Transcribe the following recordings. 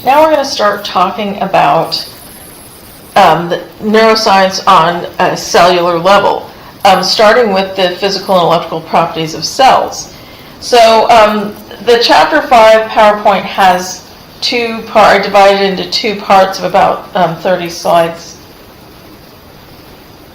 Now we're going to start talking about the neuroscience on a cellular level, starting with the physical and electrical properties of cells. So the Chapter 5 PowerPoint has divided into two parts of about 30 slides,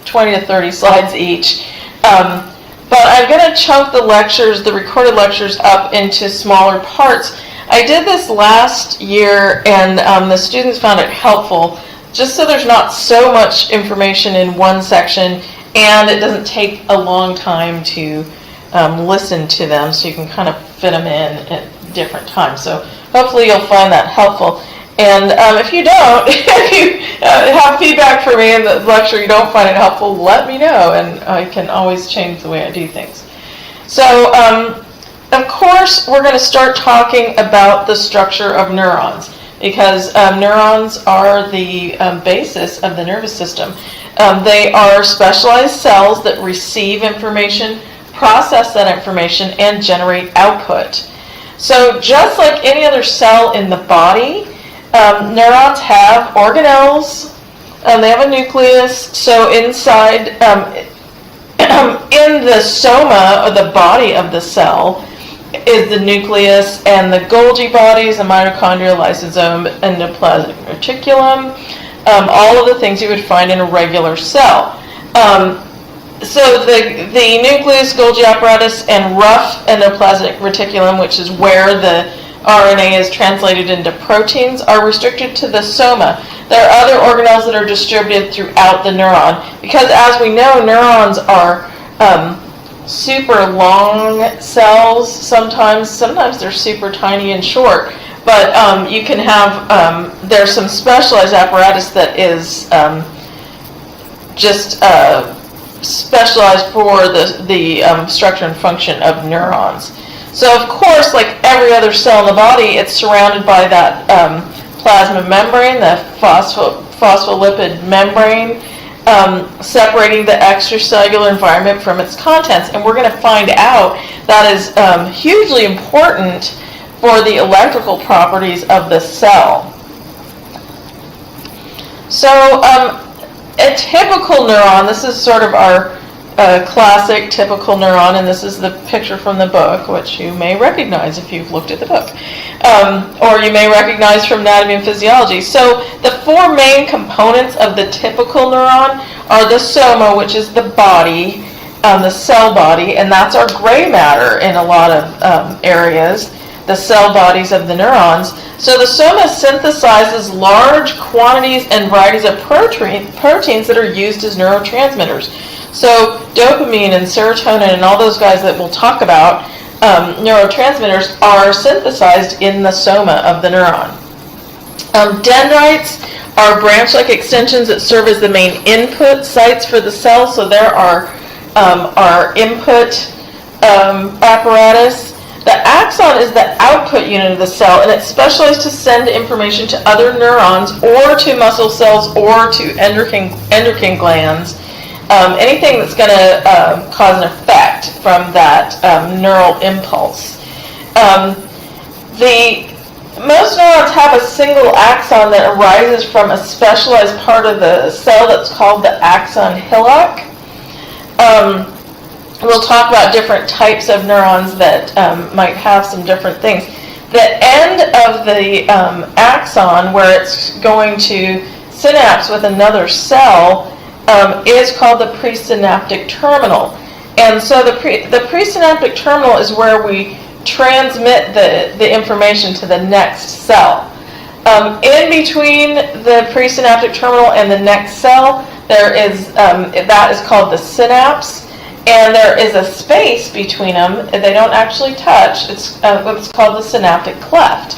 20 to 30 slides each. But I'm going to chunk the recorded lectures, up into smaller parts. I did this last year, and the students found it helpful, just so there's not so much information in one section, and it doesn't take a long time to listen to them, so you can kind of fit them in at different times. So hopefully you'll find that helpful. And if you don't, if you have feedback for me in the lecture, you don't find it helpful, let me know, and I can always change the way I do things. So, of course, we're going to start talking about the structure of neurons, because neurons are the basis of the nervous system. They are specialized cells that receive information, process that information, and generate output. So just like any other cell in the body, neurons have organelles, they have a nucleus, so inside, in the soma, or the body of the cell, is the nucleus and the Golgi bodies, the mitochondria, lysosome, endoplasmic reticulum, all of the things you would find in a regular cell. So the nucleus, Golgi apparatus, and rough endoplasmic reticulum, which is where the RNA is translated into proteins, are restricted to the soma. There are other organelles that are distributed throughout the neuron, because as we know, neurons are super long cells. Sometimes they're super tiny and short, but you can have, there's some specialized apparatus that is just specialized for the structure and function of neurons. So of course, like every other cell in the body, it's surrounded by that plasma membrane, the phospholipid membrane, separating the extracellular environment from its contents. And we're going to find out that is hugely important for the electrical properties of the cell. So a typical neuron, this is sort of our classic typical neuron, and this is the picture from the book, which you may recognize if you've looked at the book, or you may recognize from anatomy and physiology. So the four main components of the typical neuron are the soma, which is the body, the cell body, and that's our gray matter in a lot of areas, the cell bodies of the neurons. So the soma synthesizes large quantities and varieties of proteins that are used as neurotransmitters. So dopamine and serotonin and all those guys that we'll talk about, neurotransmitters, are synthesized in the soma of the neuron. Dendrites are branch-like extensions that serve as the main input sites for the cell. So there are our input apparatus. The axon is the output unit of the cell, and it's specialized to send information to other neurons or to muscle cells or to endocrine glands. Anything that's going to cause an effect from that neural impulse. Most neurons have a single axon that arises from a specialized part of the cell that's called the axon hillock. We'll talk about different types of neurons that might have some different things. The end of the axon, where it's going to synapse with another cell, is called the presynaptic terminal. And so the presynaptic terminal is where we transmit the information to the next cell. In between the presynaptic terminal and the next cell, there is that is called the synapse, and there is a space between them. They don't actually touch. It's what's called the synaptic cleft.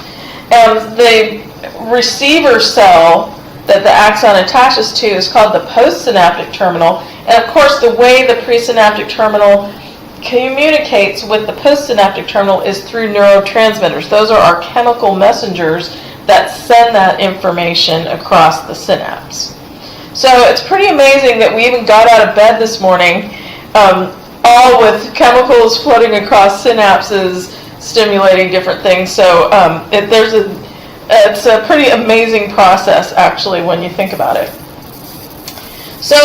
And the receiver cell that the axon attaches to is called the postsynaptic terminal. And of course, the way the presynaptic terminal communicates with the postsynaptic terminal is through neurotransmitters. Those are our chemical messengers that send that information across the synapse. So it's pretty amazing that we even got out of bed this morning, all with chemicals floating across synapses, stimulating different things. So there's it's a pretty amazing process, actually, when you think about it. So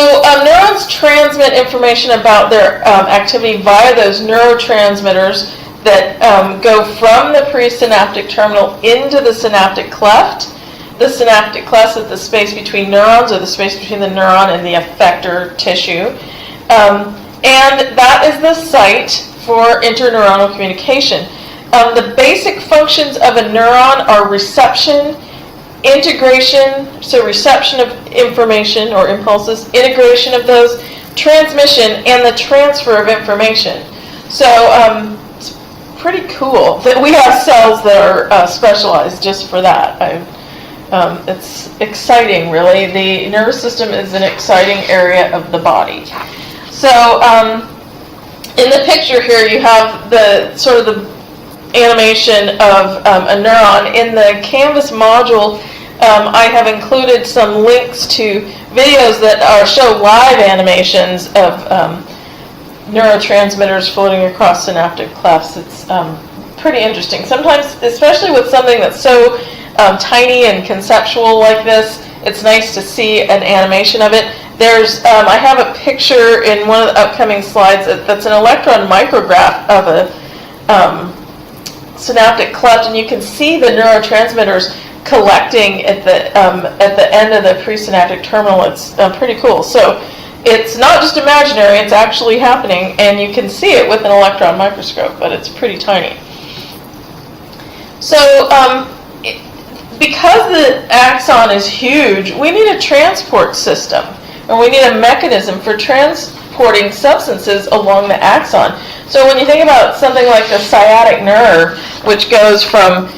neurons transmit information about their activity via those neurotransmitters that go from the presynaptic terminal into the synaptic cleft. The synaptic cleft is the space between neurons, or the space between the neuron and the effector tissue. And that is the site for interneuronal communication. The basic functions of a neuron are reception, integration, so reception of information or impulses, integration of those, transmission, and the transfer of information. So it's pretty cool that we have cells that are specialized just for that. It's exciting, really. The nervous system is an exciting area of the body. So in the picture here, you have the sort of the animation of a neuron. In the Canvas module, I have included some links to videos that show live animations of neurotransmitters floating across synaptic clefts. It's pretty interesting. Sometimes, especially with something that's so tiny and conceptual like this, it's nice to see an animation of it. I have a picture in one of the upcoming slides that's an electron micrograph of a synaptic cleft, and you can see the neurotransmitters collecting at the end of the presynaptic terminal. It's pretty cool. So it's not just imaginary, it's actually happening, and you can see it with an electron microscope, but it's pretty tiny. So because the axon is huge, we need a transport system, or we need a mechanism for transporting substances along the axon. So when you think about something like the sciatic nerve, which goes from,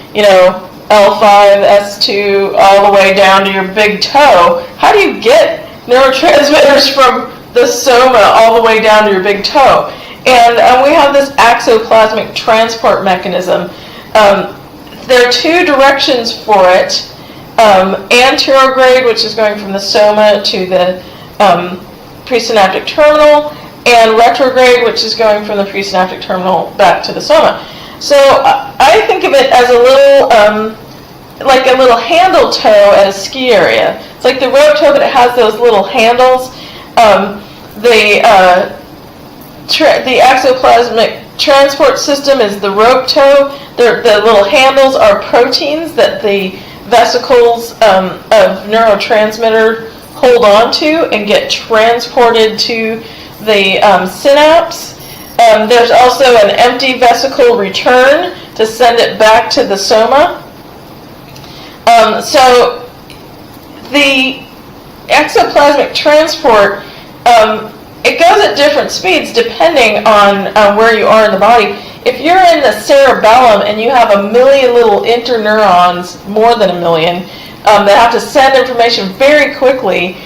L5, S2, all the way down to your big toe, how do you get neurotransmitters from the soma all the way down to your big toe? And we have this axoplasmic transport mechanism. There are two directions for it. Anterograde, which is going from the soma to the presynaptic terminal, and retrograde, which is going from the presynaptic terminal back to the soma. So I think of it as a little, like a little handle toe at a ski area. It's like the rope toe, but it has those little handles. The axoplasmic transport system is the rope toe. The little handles are proteins that the vesicles of neurotransmitter hold on to and get transported to the synapse. There's also an empty vesicle return to send it back to the soma. So the exoplasmic transport, it goes at different speeds depending on where you are in the body. If you're in the cerebellum and you have 1 million little interneurons, more than 1 million, that have to send information very quickly,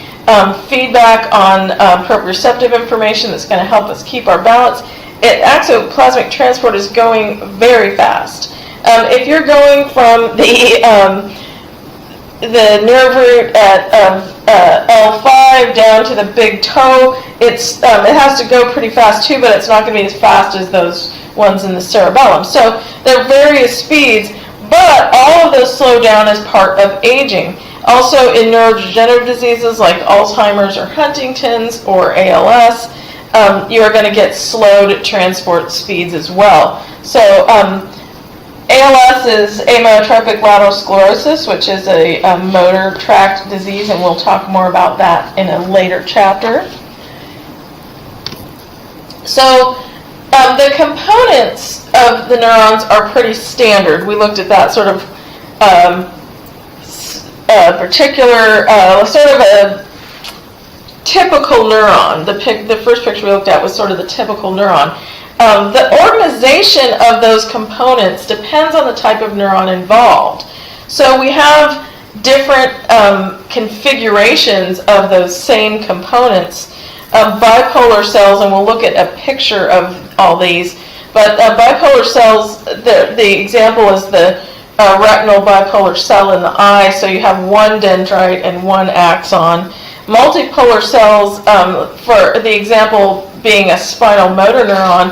feedback on proprioceptive information that's going to help us keep our balance, exoplasmic transport is going very fast. If you're going from the nerve root at L5 down to the big toe, it has to go pretty fast too, but it's not going to be as fast as those ones in the cerebellum. So there are various speeds, but all of those slow down as part of aging. Also in neurodegenerative diseases like Alzheimer's or Huntington's or ALS, you are going to get slowed transport speeds as well. So ALS is amyotrophic lateral sclerosis, which is a motor tract disease, and we'll talk more about that in a later chapter. So the components of the neurons are pretty standard. We looked at that sort of particular, sort of a typical neuron. The first picture we looked at was sort of the typical neuron. The organization of those components depends on the type of neuron involved. So we have different configurations of those same components. Bipolar cells, and we'll look at a picture of all these, but bipolar cells, the example is the retinal bipolar cell in the eye, so you have one dendrite and one axon. Multipolar cells, for the example being a spinal motor neuron,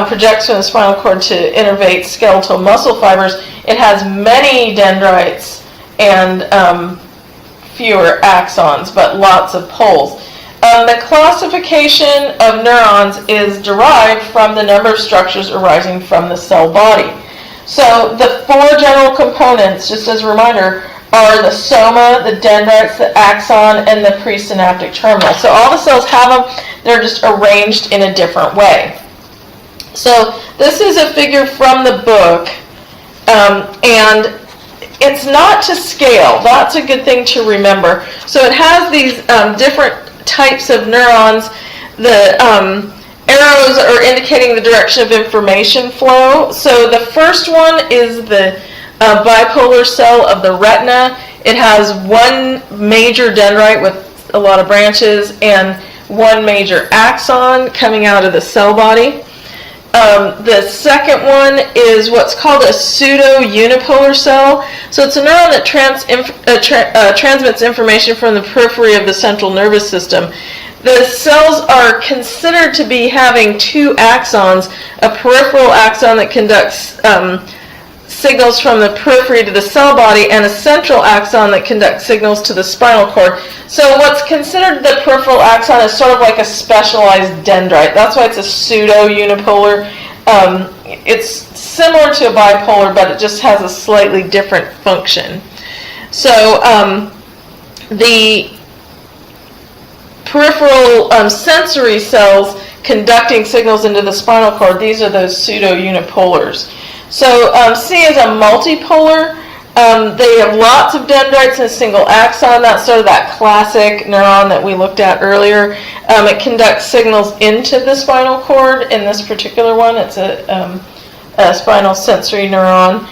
projects from the spinal cord to innervate skeletal muscle fibers. It has many dendrites and fewer axons, but lots of poles. The classification of neurons is derived from the number of structures arising from the cell body. So the four general components, just as a reminder, are the soma, the dendrites, the axon, and the presynaptic terminal. So all the cells have them, they're just arranged in a different way. So this is a figure from the book, and it's not to scale. That's a good thing to remember. So it has these different types of neurons. The arrows are indicating the direction of information flow. So the first one is the bipolar cell of the retina. It has one major dendrite with a lot of branches and one major axon coming out of the cell body. The second one is what's called a pseudo-unipolar cell. So it's a neuron that transmits information from the periphery of the central nervous system. The cells are considered to be having two axons, a peripheral axon that conducts signals from the periphery to the cell body, and a central axon that conducts signals to the spinal cord. So what's considered the peripheral axon is sort of like a specialized dendrite. That's why it's a pseudo-unipolar. It's similar to a bipolar, but it just has a slightly different function. So the peripheral sensory cells conducting signals into the spinal cord, these are those pseudo-unipolars. So C is a multipolar. They have lots of dendrites and a single axon. That's sort of that classic neuron that we looked at earlier. It conducts signals into the spinal cord. In this particular one, it's a spinal sensory neuron.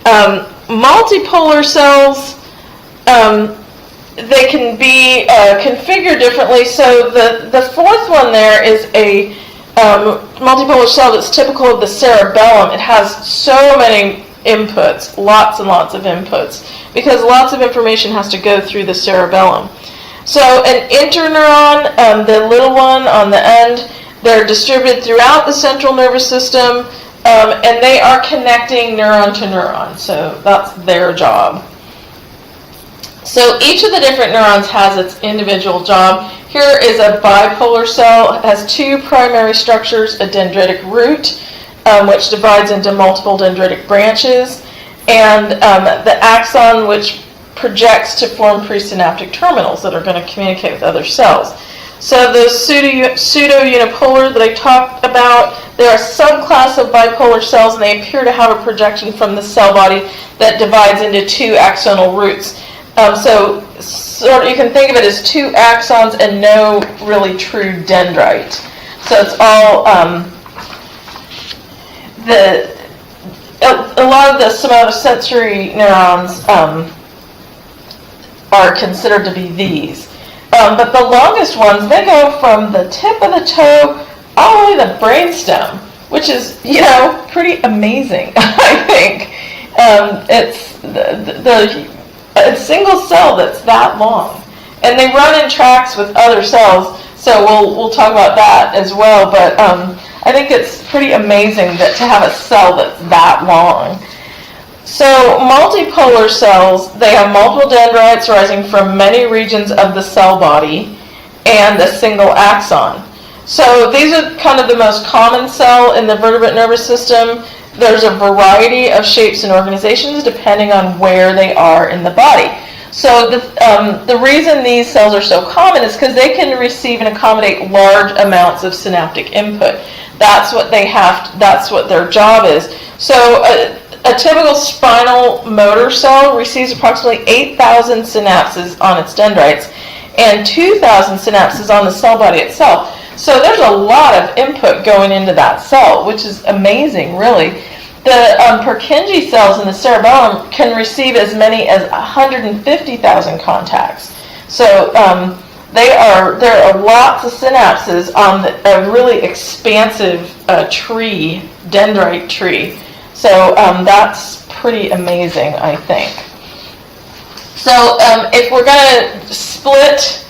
Multipolar cells, they can be configured differently. So the fourth one there is a multipolar cell that's typical of the cerebellum. It has so many inputs, lots and lots of inputs, because lots of information has to go through the cerebellum. So an interneuron, the little one on the end, they're distributed throughout the central nervous system, and they are connecting neuron to neuron. So that's their job. So each of the different neurons has its individual job. Here is a bipolar cell. It has two primary structures, a dendritic root, which divides into multiple dendritic branches, and the axon, which projects to form presynaptic terminals that are going to communicate with other cells. So the pseudo-unipolar that I talked about, they're a subclass of bipolar cells, and they appear to have a projection from the cell body that divides into two axonal roots. So sort of you can think of it as two axons and no really true dendrite. So it's all a lot of the somatosensory neurons are considered to be these. But the longest ones, they go from the tip of the toe all the way to the brainstem, which is, pretty amazing, I think. It's a single cell that's that long. And they run in tracks with other cells, so we'll talk about that as well. But I think it's pretty amazing that to have a cell that's that long. So multipolar cells, they have multiple dendrites arising from many regions of the cell body and a single axon. So these are kind of the most common cell in the vertebrate nervous system. There's a variety of shapes and organizations depending on where they are in the body. So the reason these cells are so common is because they can receive and accommodate large amounts of synaptic input. That's what they have. That's what their job is. So a typical spinal motor cell receives approximately 8,000 synapses on its dendrites and 2,000 synapses on the cell body itself. So there's a lot of input going into that cell, which is amazing, really. The Purkinje cells in the cerebellum can receive as many as 150,000 contacts. So there are lots of synapses on a really expansive tree, dendrite tree. So that's pretty amazing, I think. So if we're going to split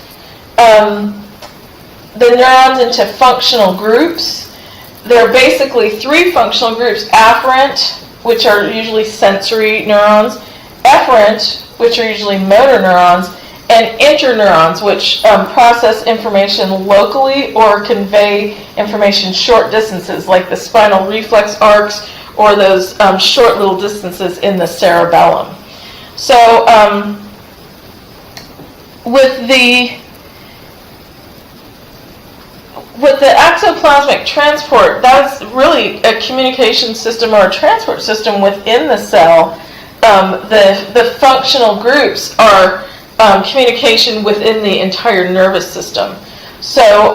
the neurons into functional groups, there are basically three functional groups: afferent, which are usually sensory neurons, efferent, which are usually motor neurons, and interneurons, which process information locally or convey information short distances, like the spinal reflex arcs or those short little distances in the cerebellum. So with the exoplasmic transport, that's really a communication system or a transport system within the cell. The functional groups are communication within the entire nervous system. So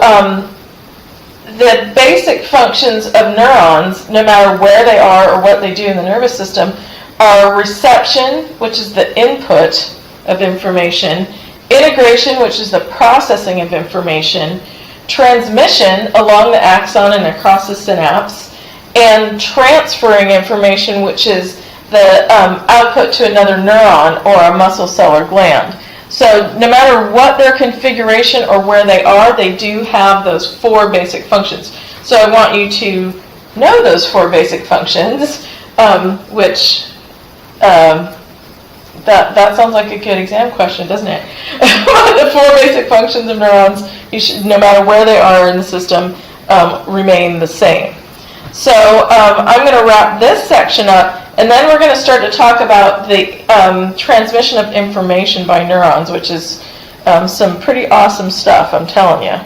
the basic functions of neurons, no matter where they are or what they do in the nervous system, are reception, which is the input of information, integration, which is the processing of information, transmission along the axon and across the synapse, and transferring information, which is the output to another neuron or a muscle cell or gland. So no matter what their configuration or where they are, they do have those 4 basic functions. So I want you to know those 4 basic functions, which that sounds like a good exam question, doesn't it? The 4 basic functions of neurons, you should, no matter where they are in the system, remain the same. So I'm going to wrap this section up, and then we're going to start to talk about the transmission of information by neurons, which is some pretty awesome stuff, I'm telling you.